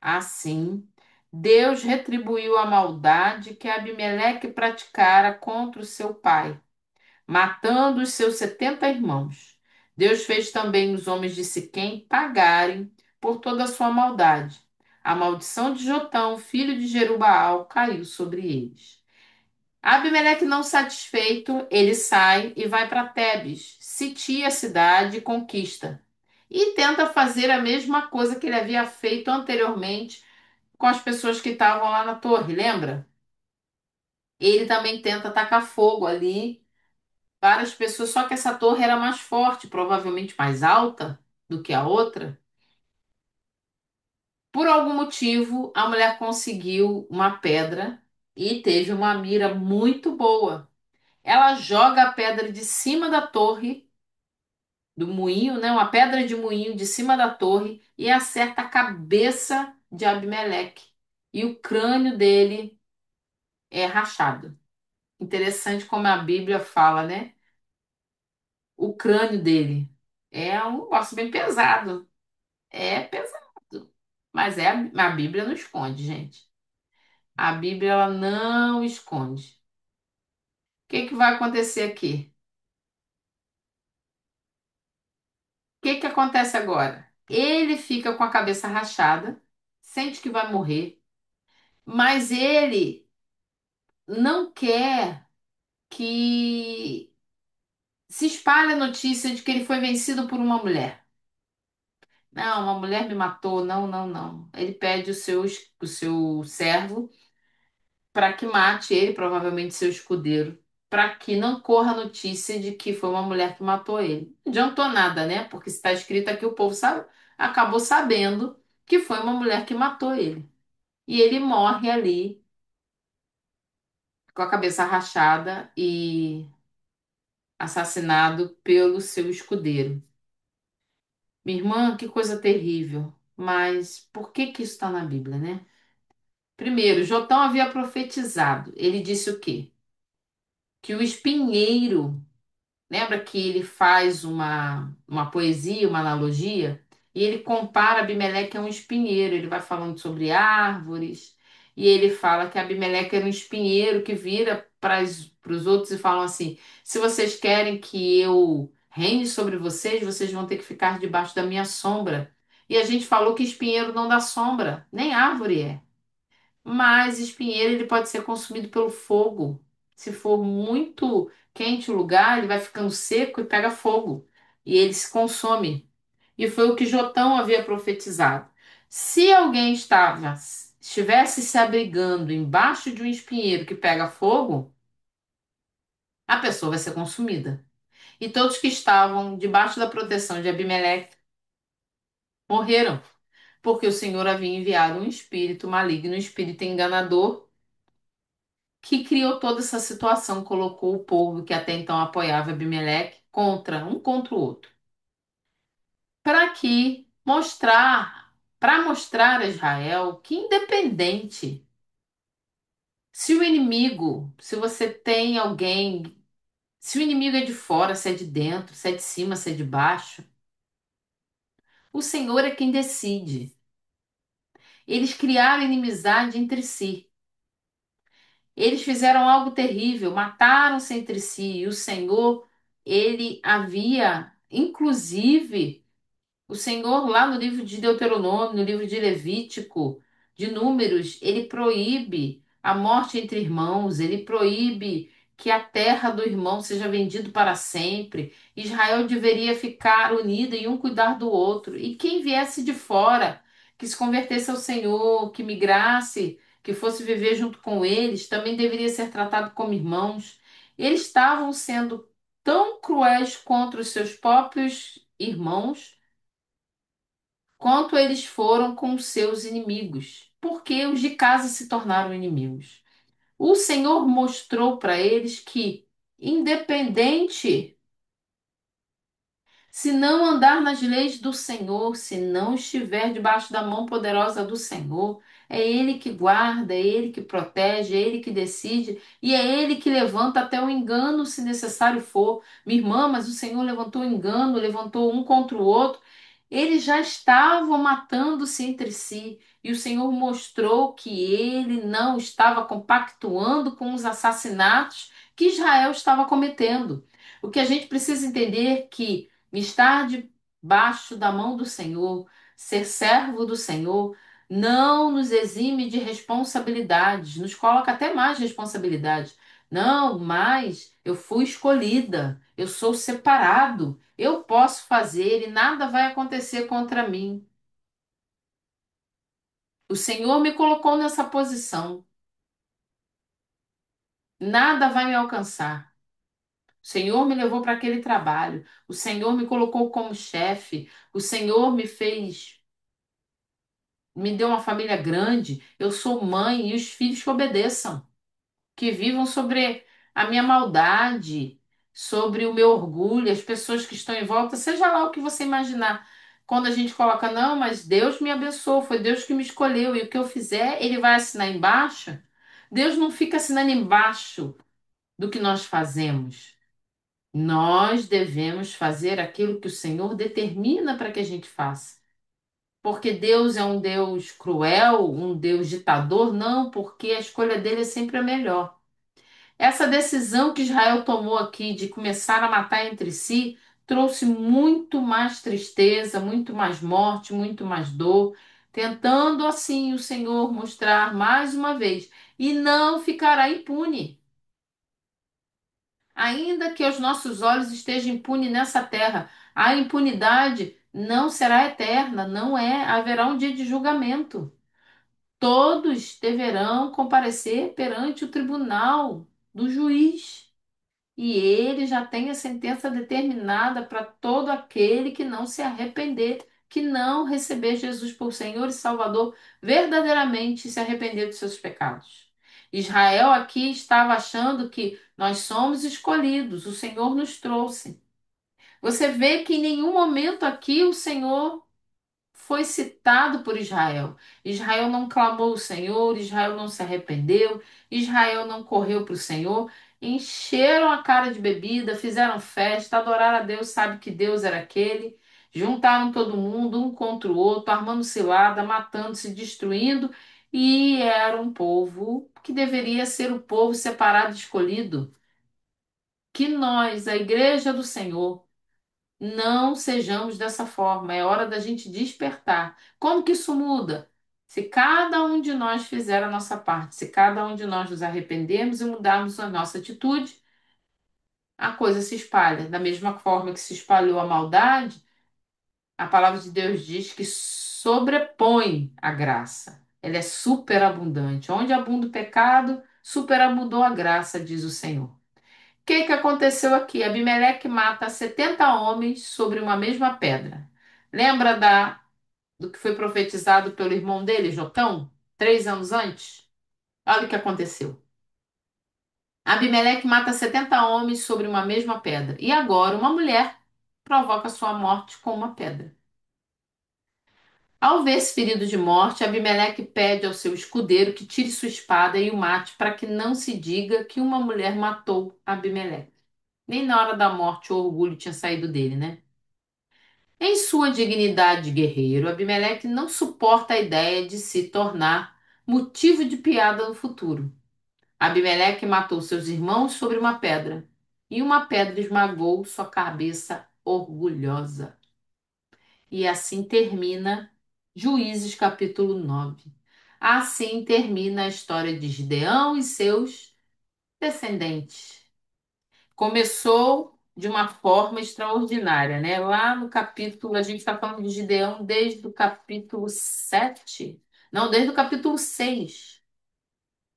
Assim, Deus retribuiu a maldade que Abimeleque praticara contra o seu pai, matando os seus 70 irmãos. Deus fez também os homens de Siquém pagarem por toda a sua maldade. A maldição de Jotão, filho de Jerubaal, caiu sobre eles. Abimeleque não satisfeito, ele sai e vai para Tebes, sitia a cidade e conquista. E tenta fazer a mesma coisa que ele havia feito anteriormente com as pessoas que estavam lá na torre, lembra? Ele também tenta tacar fogo ali para as pessoas, só que essa torre era mais forte, provavelmente mais alta do que a outra. Por algum motivo, a mulher conseguiu uma pedra e teve uma mira muito boa. Ela joga a pedra de cima da torre, do moinho, né? Uma pedra de moinho de cima da torre e acerta a cabeça de Abimeleque. E o crânio dele é rachado. Interessante como a Bíblia fala, né? O crânio dele é um negócio bem pesado. É pesado. Mas a Bíblia não esconde, gente. A Bíblia ela não esconde. O que que vai acontecer aqui? O que que acontece agora? Ele fica com a cabeça rachada, sente que vai morrer, mas ele não quer que se espalhe a notícia de que ele foi vencido por uma mulher. Não, uma mulher me matou. Não, não, não. Ele pede o seu servo para que mate ele, provavelmente seu escudeiro, para que não corra a notícia de que foi uma mulher que matou ele. Não adiantou nada, né? Porque está escrito aqui, o povo sabe, acabou sabendo que foi uma mulher que matou ele. E ele morre ali com a cabeça rachada e assassinado pelo seu escudeiro. Minha irmã, que coisa terrível. Mas por que que isso está na Bíblia, né? Primeiro, Jotão havia profetizado. Ele disse o quê? Que o espinheiro, lembra que ele faz uma poesia, uma analogia, e ele compara Abimeleque a um espinheiro. Ele vai falando sobre árvores, e ele fala que Abimeleque era um espinheiro que vira para os outros e falam assim: se vocês querem que eu reine sobre vocês, vocês vão ter que ficar debaixo da minha sombra. E a gente falou que espinheiro não dá sombra, nem árvore é. Mas espinheiro ele pode ser consumido pelo fogo. Se for muito quente o lugar, ele vai ficando seco e pega fogo. E ele se consome. E foi o que Jotão havia profetizado. Se alguém estivesse se abrigando embaixo de um espinheiro que pega fogo, a pessoa vai ser consumida. E todos que estavam debaixo da proteção de Abimeleque morreram, porque o Senhor havia enviado um espírito maligno, um espírito enganador, que criou toda essa situação, colocou o povo que até então apoiava Abimeleque contra o outro, para que para mostrar a Israel que independente, se você tem alguém, se o inimigo é de fora, se é de dentro, se é de cima, se é de baixo, o Senhor é quem decide. Eles criaram inimizade entre si. Eles fizeram algo terrível, mataram-se entre si. E o Senhor, ele havia, inclusive, o Senhor, lá no livro de Deuteronômio, no livro de Levítico, de Números, ele proíbe a morte entre irmãos, ele proíbe que a terra do irmão seja vendida para sempre. Israel deveria ficar unida e um cuidar do outro. E quem viesse de fora, que se convertesse ao Senhor, que migrasse, que fosse viver junto com eles, também deveria ser tratado como irmãos. Eles estavam sendo tão cruéis contra os seus próprios irmãos quanto eles foram com seus inimigos, porque os de casa se tornaram inimigos. O Senhor mostrou para eles que, independente, se não andar nas leis do Senhor, se não estiver debaixo da mão poderosa do Senhor, é Ele que guarda, é Ele que protege, é Ele que decide e é Ele que levanta até o engano, se necessário for. Minha irmã, mas o Senhor levantou o engano, levantou um contra o outro. Eles já estavam matando-se entre si e o Senhor mostrou que ele não estava compactuando com os assassinatos que Israel estava cometendo. O que a gente precisa entender é que estar debaixo da mão do Senhor, ser servo do Senhor, não nos exime de responsabilidades, nos coloca até mais responsabilidades. Não, mas eu fui escolhida, eu sou separado, eu posso fazer e nada vai acontecer contra mim. O Senhor me colocou nessa posição, nada vai me alcançar. O Senhor me levou para aquele trabalho, o Senhor me colocou como chefe, o Senhor me deu uma família grande, eu sou mãe e os filhos que obedeçam, que vivam sobre a minha maldade, sobre o meu orgulho, as pessoas que estão em volta, seja lá o que você imaginar. Quando a gente coloca, não, mas Deus me abençoou, foi Deus que me escolheu, e o que eu fizer, Ele vai assinar embaixo. Deus não fica assinando embaixo do que nós fazemos. Nós devemos fazer aquilo que o Senhor determina para que a gente faça. Porque Deus é um Deus cruel, um Deus ditador? Não, porque a escolha dele é sempre a melhor. Essa decisão que Israel tomou aqui de começar a matar entre si trouxe muito mais tristeza, muito mais morte, muito mais dor, tentando assim o Senhor mostrar mais uma vez e não ficará impune. Ainda que aos nossos olhos esteja impune nessa terra, a impunidade não será eterna, não é, haverá um dia de julgamento. Todos deverão comparecer perante o tribunal do juiz. E ele já tem a sentença determinada para todo aquele que não se arrepender, que não receber Jesus por Senhor e Salvador, verdadeiramente se arrepender dos seus pecados. Israel aqui estava achando que nós somos escolhidos, o Senhor nos trouxe. Você vê que em nenhum momento aqui o Senhor foi citado por Israel. Israel não clamou o Senhor, Israel não se arrependeu, Israel não correu para o Senhor, encheram a cara de bebida, fizeram festa, adoraram a Deus, sabe que Deus era aquele, juntaram todo mundo, um contra o outro, armando cilada, matando-se, destruindo, e era um povo que deveria ser o povo separado e escolhido, que nós, a igreja do Senhor, Não sejamos dessa forma. É hora da gente despertar. Como que isso muda? Se cada um de nós fizer a nossa parte, se cada um de nós nos arrependermos e mudarmos a nossa atitude, a coisa se espalha. Da mesma forma que se espalhou a maldade, a palavra de Deus diz que sobrepõe a graça. Ela é superabundante. Onde abunda o pecado, superabundou a graça, diz o Senhor. O que que aconteceu aqui? Abimeleque mata 70 homens sobre uma mesma pedra. Lembra do que foi profetizado pelo irmão dele, Jotão, 3 anos antes? Olha o que aconteceu. Abimeleque mata 70 homens sobre uma mesma pedra. E agora uma mulher provoca sua morte com uma pedra. Ao ver-se ferido de morte, Abimeleque pede ao seu escudeiro que tire sua espada e o mate para que não se diga que uma mulher matou Abimeleque. Nem na hora da morte o orgulho tinha saído dele, né? Em sua dignidade de guerreiro, Abimeleque não suporta a ideia de se tornar motivo de piada no futuro. Abimeleque matou seus irmãos sobre uma pedra, e uma pedra esmagou sua cabeça orgulhosa. E assim termina Juízes capítulo 9. Assim termina a história de Gideão e seus descendentes. Começou de uma forma extraordinária, né? Lá no capítulo, a gente está falando de Gideão desde o capítulo 7, não, desde o capítulo 6.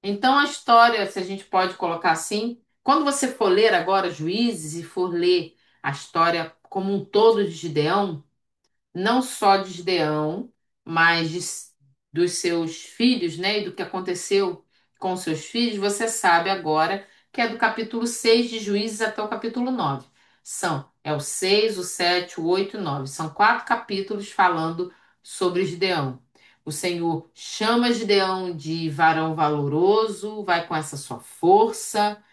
Então, a história, se a gente pode colocar assim, quando você for ler agora Juízes e for ler a história como um todo de Gideão, não só de Gideão, mas dos seus filhos, né, e do que aconteceu com seus filhos, você sabe agora que é do capítulo 6 de Juízes até o capítulo 9. É o 6, o 7, o 8 e o 9. São 4 capítulos falando sobre Gideão. O Senhor chama Gideão de varão valoroso, vai com essa sua força.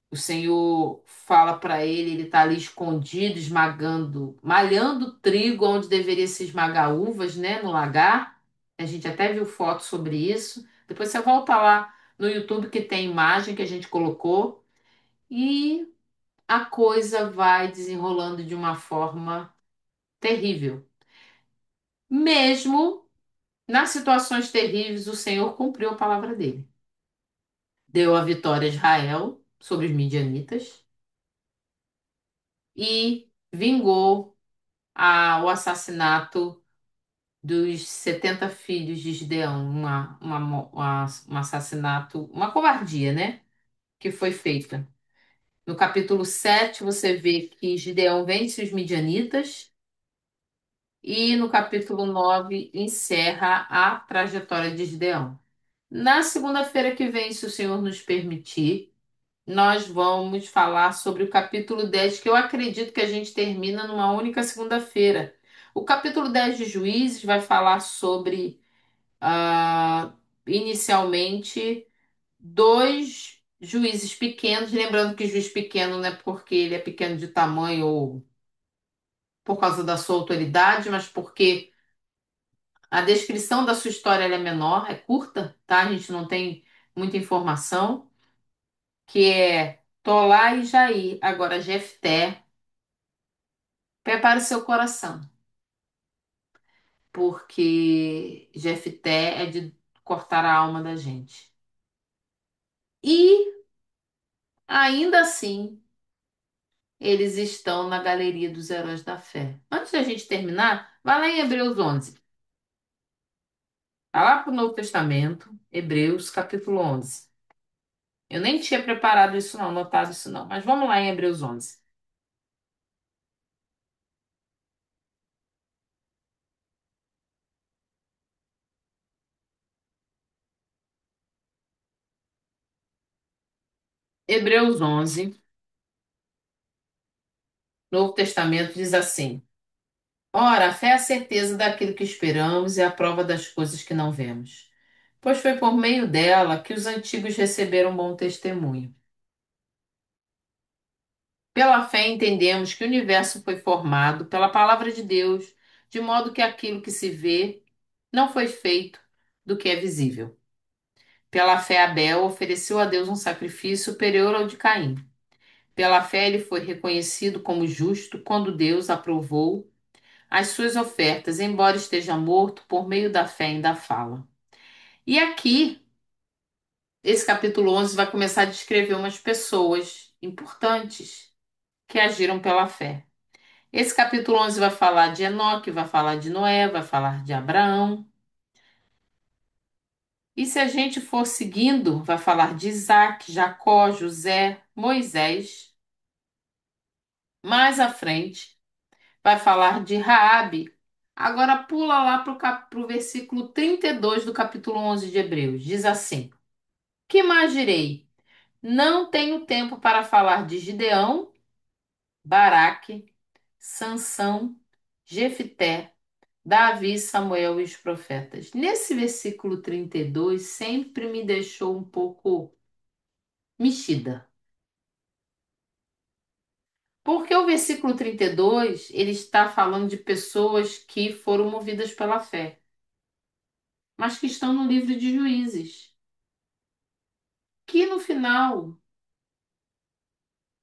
O Senhor fala para ele, ele está ali escondido, esmagando, malhando trigo onde deveria se esmagar uvas, né, no lagar. A gente até viu foto sobre isso. Depois você volta lá no YouTube que tem imagem que a gente colocou e a coisa vai desenrolando de uma forma terrível. Mesmo nas situações terríveis, o Senhor cumpriu a palavra dele. Deu a vitória a Israel sobre os midianitas e vingou o assassinato dos 70 filhos de Gideão, um assassinato, uma covardia, né? Que foi feita. No capítulo 7 você vê que Gideão vence os midianitas, e no capítulo 9 encerra a trajetória de Gideão. Na segunda-feira que vem, se o Senhor nos permitir, nós vamos falar sobre o capítulo 10, que eu acredito que a gente termina numa única segunda-feira. O capítulo 10 de Juízes vai falar sobre, inicialmente, dois juízes pequenos. Lembrando que juiz pequeno não é porque ele é pequeno de tamanho ou por causa da sua autoridade, mas porque a descrição da sua história ela é menor, é curta, tá? A gente não tem muita informação, que é Tolá e Jair. Agora, Jefté. Prepare seu coração, porque Jefté é de cortar a alma da gente. E, ainda assim, eles estão na galeria dos heróis da fé. Antes da gente terminar, vai lá em Hebreus 11. Vai lá para o Novo Testamento, Hebreus capítulo 11. Eu nem tinha preparado isso não, anotado isso não, mas vamos lá em Hebreus 11. Hebreus 11, Novo Testamento diz assim: Ora, a fé é a certeza daquilo que esperamos e a prova das coisas que não vemos. Pois foi por meio dela que os antigos receberam bom testemunho. Pela fé entendemos que o universo foi formado pela palavra de Deus, de modo que aquilo que se vê não foi feito do que é visível. Pela fé, Abel ofereceu a Deus um sacrifício superior ao de Caim. Pela fé, ele foi reconhecido como justo quando Deus aprovou as suas ofertas, embora esteja morto, por meio da fé ainda fala. E aqui, esse capítulo 11 vai começar a descrever umas pessoas importantes que agiram pela fé. Esse capítulo 11 vai falar de Enoque, vai falar de Noé, vai falar de Abraão. E se a gente for seguindo, vai falar de Isaac, Jacó, José, Moisés. Mais à frente, vai falar de Raabe. Agora pula lá para o versículo 32 do capítulo 11 de Hebreus. Diz assim: Que mais direi? Não tenho tempo para falar de Gideão, Baraque, Sansão, Jefité, Davi, Samuel e os profetas. Nesse versículo 32 sempre me deixou um pouco mexida. Porque o versículo 32 ele está falando de pessoas que foram movidas pela fé, mas que estão no livro de Juízes, que no final,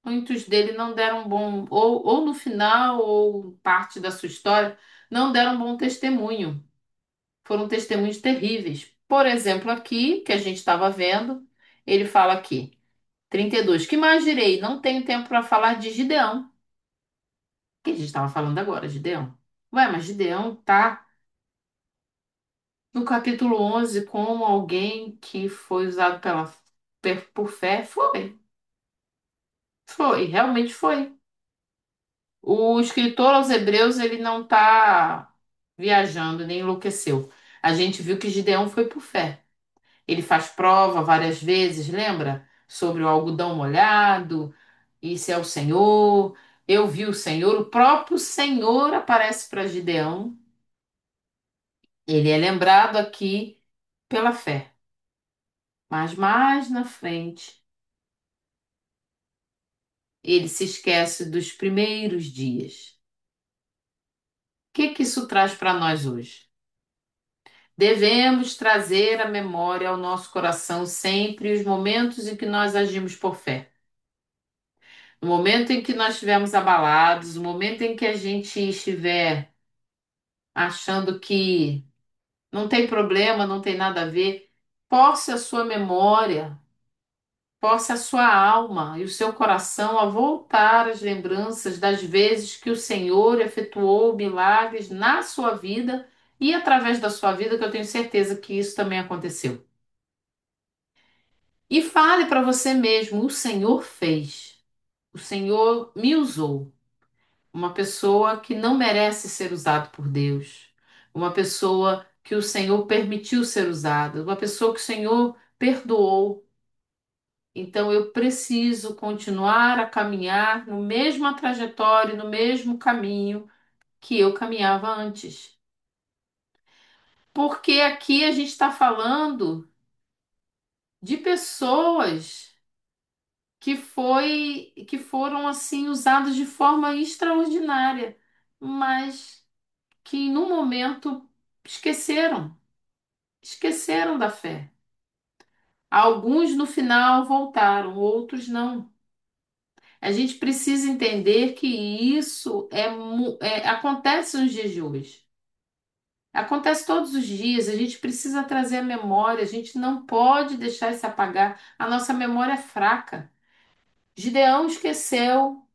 muitos deles não deram bom, ou no final, ou parte da sua história, não deram bom testemunho. Foram testemunhos terríveis. Por exemplo, aqui, que a gente estava vendo, ele fala aqui, 32. Que mais direi? Não tenho tempo para falar de Gideão. Que a gente estava falando agora, Gideão. Ué, mas Gideão tá no capítulo 11 como alguém que foi usado por fé. Realmente foi. O escritor aos Hebreus, ele não está viajando, nem enlouqueceu. A gente viu que Gideão foi por fé. Ele faz prova várias vezes, lembra? Sobre o algodão molhado, isso é o Senhor. Eu vi o Senhor, o próprio Senhor aparece para Gideão. Ele é lembrado aqui pela fé. Mas mais na frente, ele se esquece dos primeiros dias. O que que isso traz para nós hoje? Devemos trazer à memória ao nosso coração sempre os momentos em que nós agimos por fé. No momento em que nós estivermos abalados, no momento em que a gente estiver achando que não tem problema, não tem nada a ver, force a sua memória, force a sua alma e o seu coração a voltar às lembranças das vezes que o Senhor efetuou milagres na sua vida e através da sua vida, que eu tenho certeza que isso também aconteceu. E fale para você mesmo: o Senhor fez, o Senhor me usou. Uma pessoa que não merece ser usado por Deus, uma pessoa que o Senhor permitiu ser usada, uma pessoa que o Senhor perdoou. Então eu preciso continuar a caminhar no mesma trajetória, no mesmo caminho que eu caminhava antes. Porque aqui a gente está falando de pessoas que foram assim usadas de forma extraordinária, mas que no momento esqueceram, esqueceram da fé. Alguns no final voltaram, outros não. A gente precisa entender que isso acontece nos dias de hoje. Acontece todos os dias, a gente precisa trazer a memória, a gente não pode deixar isso apagar. A nossa memória é fraca. Gideão esqueceu.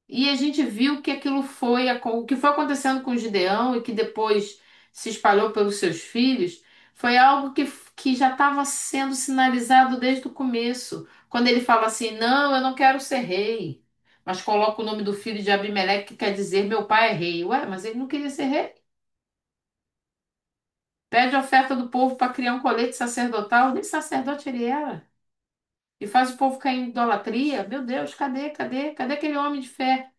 E a gente viu que aquilo foi, o que foi acontecendo com Gideão e que depois se espalhou pelos seus filhos, foi algo que já estava sendo sinalizado desde o começo. Quando ele fala assim: Não, eu não quero ser rei, mas coloca o nome do filho de Abimeleque, que quer dizer meu pai é rei. Ué, mas ele não queria ser rei. Pede a oferta do povo para criar um colete sacerdotal, nem sacerdote ele era. E faz o povo cair em idolatria. Meu Deus, cadê aquele homem de fé?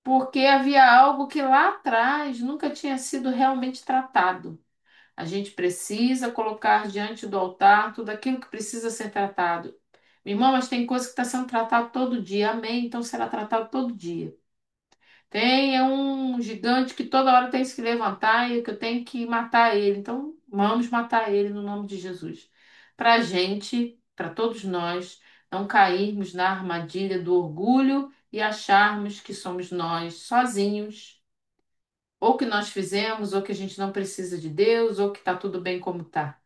Porque havia algo que lá atrás nunca tinha sido realmente tratado. A gente precisa colocar diante do altar tudo aquilo que precisa ser tratado. Minha irmã, mas tem coisa que está sendo tratado todo dia. Amém? Então será tratado todo dia. Tem um gigante que toda hora tem que se levantar e que eu tenho que matar ele. Então vamos matar ele no nome de Jesus. Para a gente para todos nós não cairmos na armadilha do orgulho e acharmos que somos nós sozinhos, ou que nós fizemos, ou que a gente não precisa de Deus, ou que está tudo bem como está.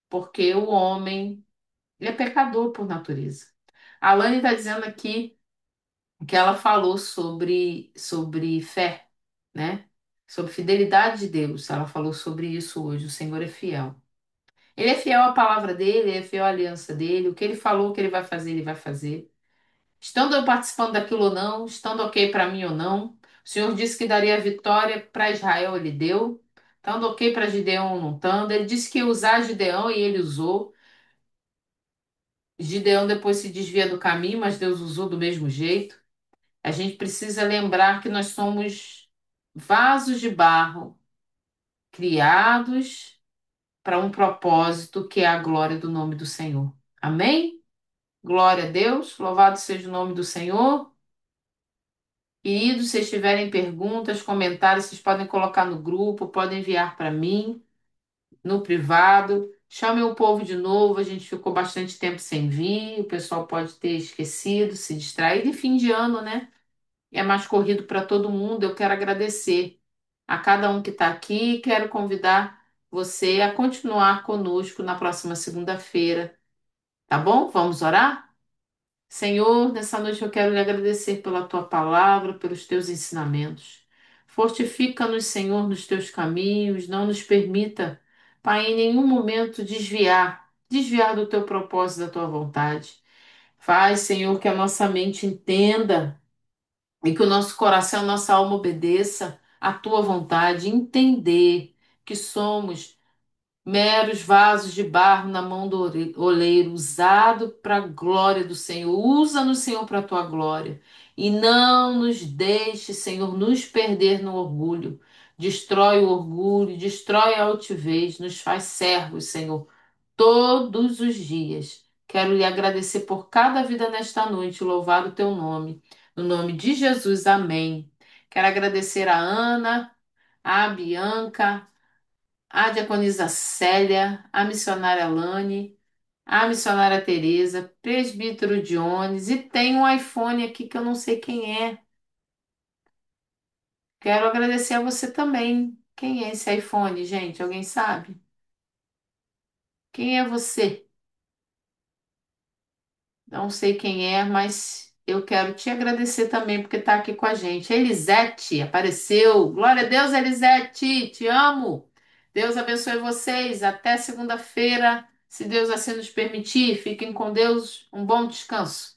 Porque o homem, ele é pecador por natureza. A Alane está dizendo aqui que ela falou sobre fé, né? Sobre fidelidade de Deus. Ela falou sobre isso hoje. O Senhor é fiel. Ele é fiel à palavra dele, ele é fiel à aliança dele. O que ele falou que ele vai fazer, ele vai fazer. Estando eu participando daquilo ou não, estando ok para mim ou não. O Senhor disse que daria a vitória para Israel, ele deu. Estando ok para Gideão ou não estando. Ele disse que ia usar Gideão e ele usou. Gideão depois se desvia do caminho, mas Deus usou do mesmo jeito. A gente precisa lembrar que nós somos vasos de barro criados para um propósito que é a glória do nome do Senhor. Amém? Glória a Deus, louvado seja o nome do Senhor. Queridos, se tiverem perguntas, comentários, vocês podem colocar no grupo, podem enviar para mim no privado. Chamem o povo de novo, a gente ficou bastante tempo sem vir, o pessoal pode ter esquecido, se distraído, e fim de ano, né? É mais corrido para todo mundo. Eu quero agradecer a cada um que está aqui e quero convidar você a continuar conosco na próxima segunda-feira, tá bom? Vamos orar? Senhor, nessa noite eu quero lhe agradecer pela tua palavra, pelos teus ensinamentos. Fortifica-nos, Senhor, nos teus caminhos, não nos permita, Pai, em nenhum momento desviar do teu propósito, da tua vontade. Faz, Senhor, que a nossa mente entenda e que o nosso coração, a nossa alma obedeça à tua vontade, entender que somos meros vasos de barro na mão do oleiro, usado para a glória do Senhor. Usa-nos, Senhor, para a tua glória. E não nos deixe, Senhor, nos perder no orgulho. Destrói o orgulho, destrói a altivez, nos faz servos, Senhor, todos os dias. Quero lhe agradecer por cada vida nesta noite, louvar o teu nome. No nome de Jesus, amém. Quero agradecer a Ana, a Bianca, a diaconisa Célia, a missionária Lane, a missionária Teresa, presbítero Dionis, e tem um iPhone aqui que eu não sei quem é. Quero agradecer a você também. Quem é esse iPhone, gente? Alguém sabe? Quem é você? Não sei quem é, mas eu quero te agradecer também porque está aqui com a gente. Elisete apareceu. Glória a Deus, Elisete, te amo. Deus abençoe vocês. Até segunda-feira, se Deus assim nos permitir. Fiquem com Deus. Um bom descanso.